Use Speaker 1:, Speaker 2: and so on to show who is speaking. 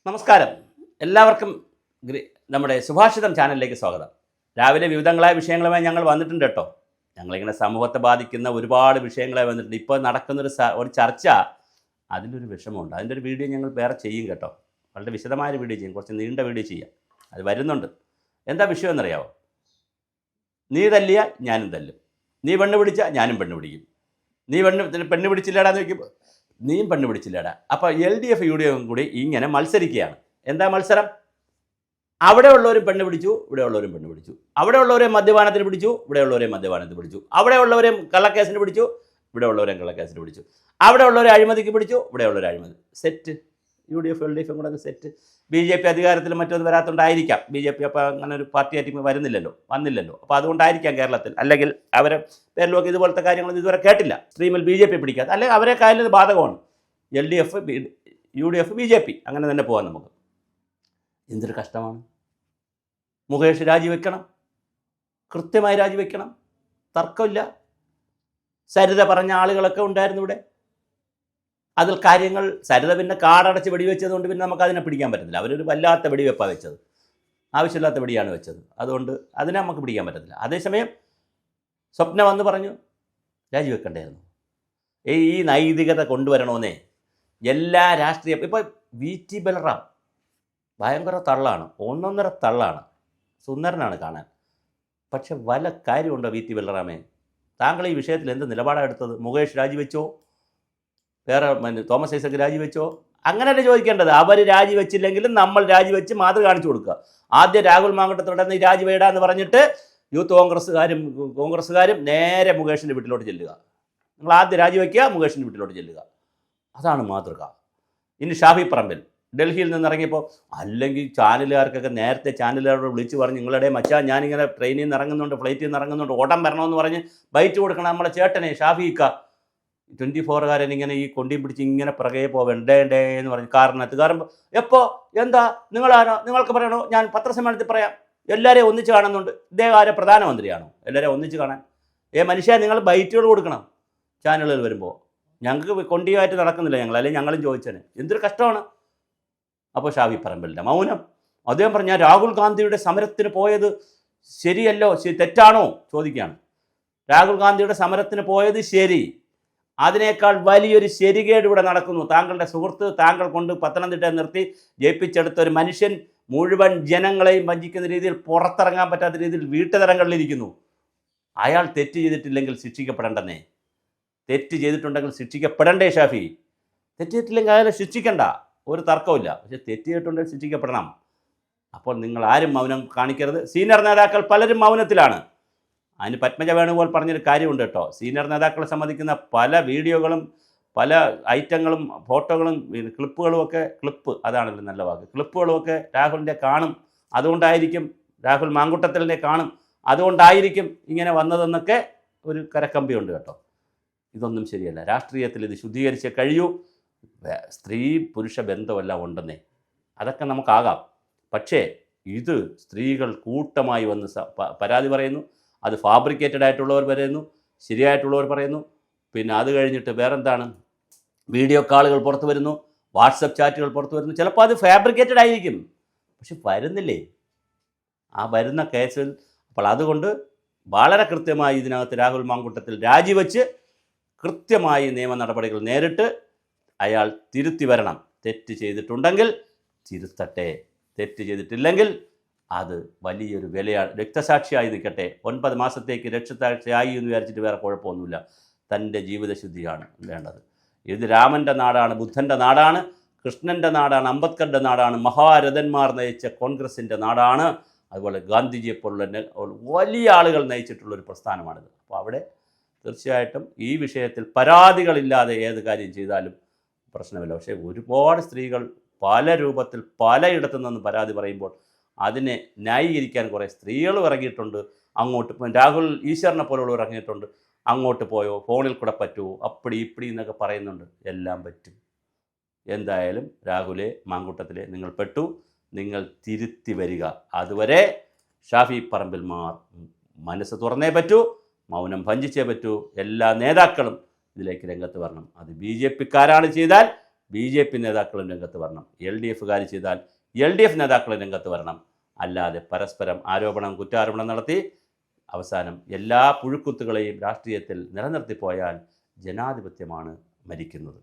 Speaker 1: നമസ്കാരം. എല്ലാവർക്കും നമ്മുടെ സുഭാഷിതം ചാനലിലേക്ക് സ്വാഗതം. രാവിലെ വിവിധങ്ങളായ വിഷയങ്ങളുമായി ഞങ്ങൾ വന്നിട്ടുണ്ട് കേട്ടോ. ഞങ്ങളിങ്ങനെ സമൂഹത്തെ ബാധിക്കുന്ന ഒരുപാട് വിഷയങ്ങളായി വന്നിട്ടുണ്ട്. ഇപ്പോൾ നടക്കുന്നൊരു ചർച്ച, അതിലൊരു വിഷമമുണ്ട്. അതിൻ്റെ ഒരു വീഡിയോ ഞങ്ങൾ വേറെ ചെയ്യും കേട്ടോ. വളരെ വിശദമായൊരു വീഡിയോ ചെയ്യും, കുറച്ച് നീണ്ട വീഡിയോ ചെയ്യാം. അത് വരുന്നുണ്ട്. എന്താ വിഷയം എന്നറിയാമോ? നീ തല്ലിയാൽ ഞാനും തല്ലും, നീ പെണ്ണ് പിടിച്ചാൽ ഞാനും പെണ്ണ് പിടിക്കും, നീ പെണ്ണ് പിടിച്ചില്ലാടാന്ന് ചോദിക്കുമ്പോൾ നീയും പെണ്ണ് പിടിച്ചില്ലടാ. അപ്പോൾ LDF UDF കൂടി ഇങ്ങനെ മത്സരിക്കുകയാണ്. എന്താ മത്സരം? അവിടെ ഉള്ളവരും പെണ്ണ് പിടിച്ചു, ഇവിടെ ഉള്ളവരും പെണ്ണ് പിടിച്ചു. അവിടെ ഉള്ളവരെ മദ്യപാനത്തിന് പിടിച്ചു, ഇവിടെ ഉള്ളവരെ മദ്യപാനത്തിന് പിടിച്ചു. അവിടെ ഉള്ളവരെയും കള്ളക്കേസിന് പിടിച്ചു, ഇവിടെ ഉള്ളവരെയും കള്ളക്കേസിന് പിടിച്ചു. അവിടെ ഉള്ളവരെ അഴിമതിക്ക് പിടിച്ചു, ഇവിടെ ഉള്ളവരെ അഴിമതി. സെറ്റ്. UDF LDF കൂടെ സെറ്റ്. BJP അധികാരത്തിൽ മറ്റൊന്നും വരാത്തതുകൊണ്ടായിരിക്കാം. BJP അപ്പോൾ അങ്ങനെ ഒരു പാർട്ടിയായിട്ട് വന്നില്ലല്ലോ. അപ്പോൾ അതുകൊണ്ടായിരിക്കാം കേരളത്തിൽ. അല്ലെങ്കിൽ അവരെ പേരിലൊക്കെ ഇതുപോലത്തെ കാര്യങ്ങളൊന്നും ഇതുവരെ കേട്ടില്ല. സ്ട്രീമിൽ BJP പിടിക്കാത്ത, അല്ലെങ്കിൽ അവരെ കാര്യം ഇത് ബാധകമാണ്. LDF UDF BJP അങ്ങനെ തന്നെ പോകാം നമുക്ക്. എന്തൊരു കഷ്ടമാണ്. മുകേഷ് രാജിവെക്കണം, കൃത്യമായി രാജിവെക്കണം, തർക്കമില്ല. സരിത പറഞ്ഞ ആളുകളൊക്കെ ഉണ്ടായിരുന്നു ഇവിടെ. അതിൽ കാര്യങ്ങൾ, സരിത പിന്നെ കാടടച്ച് വെടിവെച്ചതുകൊണ്ട് പിന്നെ നമുക്ക് അതിനെ പിടിക്കാൻ പറ്റത്തില്ല. അവരൊരു വല്ലാത്ത വെടിവെപ്പാണ് വെച്ചത്, ആവശ്യമില്ലാത്ത വെടിയാണ് വെച്ചത്. അതുകൊണ്ട് അതിനെ നമുക്ക് പിടിക്കാൻ പറ്റത്തില്ല. അതേസമയം സ്വപ്ന വന്ന് പറഞ്ഞു രാജിവെക്കണ്ടായിരുന്നു. ഈ നൈതികത കൊണ്ടുവരണമെന്നേ എല്ലാ രാഷ്ട്രീയ, ഇപ്പോൾ VT ബലറാം ഭയങ്കര തള്ളാണ്, ഒന്നൊന്നര തള്ളാണ്, സുന്ദരനാണ് കാണാൻ. പക്ഷെ വല്ല കാര്യമുണ്ടോ VT ബലറാമേ? താങ്കൾ ഈ വിഷയത്തിൽ എന്ത് നിലപാടാണ് എടുത്തത്? മുകേഷ് രാജിവെച്ചോ? വേറെ തോമസ് ഐസക് രാജിവെച്ചോ? അങ്ങനെയല്ലേ ചോദിക്കേണ്ടത്. അവർ രാജിവെച്ചില്ലെങ്കിലും നമ്മൾ രാജിവെച്ച് മാതൃക കാണിച്ചു കൊടുക്കുക. ആദ്യം രാഹുൽ മാങ്കുട്ടത്തോടെ നീ രാജിവേടാന്ന് പറഞ്ഞിട്ട് യൂത്ത് കോൺഗ്രസ്സുകാരും നേരെ മുകേഷിൻ്റെ വീട്ടിലോട്ട് ചെല്ലുക. നിങ്ങൾ ആദ്യം രാജിവെക്കുക, മുകേഷിൻ്റെ വീട്ടിലോട്ട് ചെല്ലുക. അതാണ് മാതൃക. ഇനി ഷാഫി പറമ്പിൽ ഡൽഹിയിൽ നിന്നിറങ്ങിയപ്പോൾ, അല്ലെങ്കിൽ ചാനലുകാർക്കൊക്കെ നേരത്തെ ചാനലുകാരോട് വിളിച്ച് പറഞ്ഞ് നിങ്ങളുടെ മച്ചാ ഞാനിങ്ങനെ ട്രെയിനിൽ നിന്ന് ഇറങ്ങുന്നുണ്ട്, ഫ്ലൈറ്റിൽ നിന്ന് ഇറങ്ങുന്നുണ്ട്, ഓട്ടം വരണമെന്ന് പറഞ്ഞ് ബൈറ്റ് കൊടുക്കണം നമ്മളെ ചേട്ടനെ ഷാഫിക്ക. 24കാരൻ ഇങ്ങനെ ഈ കൊണ്ടിയും പിടിച്ച് ഇങ്ങനെ പിറകെ പോവേണ്ടേ എന്ന് പറഞ്ഞ് കാറിനകത്ത് കയറുമ്പോൾ എപ്പോൾ എന്താ നിങ്ങളാണോ, നിങ്ങൾക്ക് പറയണോ, ഞാൻ പത്രസമ്മേളനത്തിൽ പറയാം, എല്ലാവരെയും ഒന്നിച്ച് കാണുന്നുണ്ട്. ഇദ്ദേഹം ആരെ പ്രധാനമന്ത്രിയാണോ എല്ലാവരെയും ഒന്നിച്ച് കാണാൻ? മനുഷ്യ നിങ്ങൾ ബൈറ്റുകൾ കൊടുക്കണം ചാനലുകൾ വരുമ്പോൾ. ഞങ്ങൾക്ക് കൊണ്ടിയുമായിട്ട് നടക്കുന്നില്ല ഞങ്ങൾ, അല്ലെങ്കിൽ ഞങ്ങളും ചോദിച്ചേനെ. എന്തൊരു കഷ്ടമാണ്. അപ്പോൾ ഷാഫി പറമ്പിലിൻ്റെ മൗനം. അദ്ദേഹം പറഞ്ഞു ഞാൻ രാഹുൽ ഗാന്ധിയുടെ സമരത്തിന് പോയത് ശരിയല്ലോ, തെറ്റാണോ ചോദിക്കുകയാണ്. രാഹുൽ ഗാന്ധിയുടെ സമരത്തിന് പോയത് ശരി, അതിനേക്കാൾ വലിയൊരു ശരികേട് ഇവിടെ നടക്കുന്നു. താങ്കളുടെ സുഹൃത്ത് താങ്കൾ കൊണ്ട് പത്തനംതിട്ട നിർത്തി ജയിപ്പിച്ചെടുത്ത ഒരു മനുഷ്യൻ മുഴുവൻ ജനങ്ങളെയും വഞ്ചിക്കുന്ന രീതിയിൽ, പുറത്തിറങ്ങാൻ പറ്റാത്ത രീതിയിൽ വീട്ടുതരങ്ങളിലിരിക്കുന്നു. അയാൾ തെറ്റ് ചെയ്തിട്ടില്ലെങ്കിൽ ശിക്ഷിക്കപ്പെടേണ്ടെന്നേ. തെറ്റ് ചെയ്തിട്ടുണ്ടെങ്കിൽ ശിക്ഷിക്കപ്പെടണ്ടേ ഷാഫി? തെറ്റ് ചെയ്തിട്ടില്ലെങ്കിൽ അയാളെ ശിക്ഷിക്കണ്ട, ഒരു തർക്കമില്ല. പക്ഷെ തെറ്റ് ചെയ്തിട്ടുണ്ടെങ്കിൽ ശിക്ഷിക്കപ്പെടണം. അപ്പോൾ നിങ്ങൾ ആരും മൗനം കാണിക്കരുത്. സീനിയർ നേതാക്കൾ പലരും മൗനത്തിലാണ്. അതിന് പത്മജ വേണുഗോപാൽ പറഞ്ഞൊരു കാര്യമുണ്ട് കേട്ടോ. സീനിയർ നേതാക്കളെ സംബന്ധിക്കുന്ന പല വീഡിയോകളും, പല ഐറ്റങ്ങളും, ഫോട്ടോകളും, ക്ലിപ്പുകളും ഒക്കെ, അതാണല്ലോ നല്ല വാക്ക്, ക്ലിപ്പുകളുമൊക്കെ രാഹുലിൻ്റെ കാണും. അതുകൊണ്ടായിരിക്കും രാഹുൽ മാങ്കുട്ടത്തലിൻ്റെ കാണും. അതുകൊണ്ടായിരിക്കും ഇങ്ങനെ വന്നതെന്നൊക്കെ ഒരു കരക്കമ്പിയുണ്ട് കേട്ടോ. ഇതൊന്നും ശരിയല്ല. രാഷ്ട്രീയത്തിൽ ഇത് ശുദ്ധീകരിച്ചേ കഴിയൂ. സ്ത്രീ പുരുഷ ബന്ധമെല്ലാം ഉണ്ടെന്നേ, അതൊക്കെ നമുക്കാകാം. പക്ഷേ ഇത് സ്ത്രീകൾ കൂട്ടമായി വന്ന് പരാതി പറയുന്നു. അത് ഫാബ്രിക്കേറ്റഡ് ആയിട്ടുള്ളവർ പറയുന്നു, ശരിയായിട്ടുള്ളവർ പറയുന്നു. പിന്നെ അത് കഴിഞ്ഞിട്ട് വേറെന്താണ്, വീഡിയോ കോളുകൾ പുറത്തു വരുന്നു, വാട്സപ്പ് ചാറ്റുകൾ പുറത്തു വരുന്നു. ചിലപ്പോൾ അത് ഫാബ്രിക്കേറ്റഡ് ആയിരിക്കും, പക്ഷെ വരുന്നില്ലേ ആ വരുന്ന കേസിൽ. അപ്പോൾ അതുകൊണ്ട് വളരെ കൃത്യമായി ഇതിനകത്ത് രാഹുൽ മാങ്കുട്ടത്തിൽ രാജിവെച്ച് കൃത്യമായി നിയമ നടപടികൾ നേരിട്ട് അയാൾ തിരുത്തി വരണം. തെറ്റ് ചെയ്തിട്ടുണ്ടെങ്കിൽ തിരുത്തട്ടെ, തെറ്റ് ചെയ്തിട്ടില്ലെങ്കിൽ അത് വലിയൊരു വിലയാണ്. രക്തസാക്ഷിയായി നിൽക്കട്ടെ. 9 മാസത്തേക്ക് രക്തസാക്ഷിയായി എന്ന് വിചാരിച്ചിട്ട് വേറെ കുഴപ്പമൊന്നുമില്ല. തൻ്റെ ജീവിതശുദ്ധിയാണ് വേണ്ടത്. ഇത് രാമൻ്റെ നാടാണ്, ബുദ്ധൻ്റെ നാടാണ്, കൃഷ്ണൻ്റെ നാടാണ്, അംബേദ്കറുടെ നാടാണ്, മഹാരഥന്മാർ നയിച്ച കോൺഗ്രസിൻ്റെ നാടാണ്. അതുപോലെ ഗാന്ധിജിയെപ്പോലുള്ള വലിയ ആളുകൾ നയിച്ചിട്ടുള്ളൊരു പ്രസ്ഥാനമാണിത്. അപ്പോൾ അവിടെ തീർച്ചയായിട്ടും ഈ വിഷയത്തിൽ പരാതികളില്ലാതെ ഏത് കാര്യം ചെയ്താലും പ്രശ്നമില്ല. പക്ഷേ ഒരുപാട് സ്ത്രീകൾ പല രൂപത്തിൽ പലയിടത്തു നിന്ന് പരാതി പറയുമ്പോൾ അതിനെ ന്യായീകരിക്കാൻ കുറേ സ്ത്രീകൾ ഇറങ്ങിയിട്ടുണ്ട്. അങ്ങോട്ട് രാഹുൽ ഈശ്വരനെ പോലുള്ളവർ ഇറങ്ങിയിട്ടുണ്ട്. അങ്ങോട്ട് പോയോ, ഫോണിൽ കൂടെ പറ്റുമോ, അപ്പടി ഇപ്പടി എന്നൊക്കെ പറയുന്നുണ്ട്. എല്ലാം പറ്റും. എന്തായാലും രാഹുലെ, മാങ്കൂട്ടത്തിലെ നിങ്ങൾ പെട്ടു, നിങ്ങൾ തിരുത്തി വരിക. അതുവരെ ഷാഫി പറമ്പിൽമാർ മനസ്സ് തുറന്നേ പറ്റൂ, മൗനം ഭഞ്ജിച്ചേ പറ്റൂ. എല്ലാ നേതാക്കളും ഇതിലേക്ക് രംഗത്ത് വരണം. അത് BJPക്കാരാണ് ചെയ്താൽ BJP നേതാക്കളും രംഗത്ത് വരണം, LDF ചെയ്താൽ LDF നേതാക്കളും രംഗത്ത് വരണം. അല്ലാതെ പരസ്പരം ആരോപണം കുറ്റാരോപണം നടത്തി അവസാനം എല്ലാ പുഴുക്കുത്തുകളെയും രാഷ്ട്രീയത്തിൽ നിലനിർത്തിപ്പോയാൽ ജനാധിപത്യമാണ് മരിക്കുന്നത്.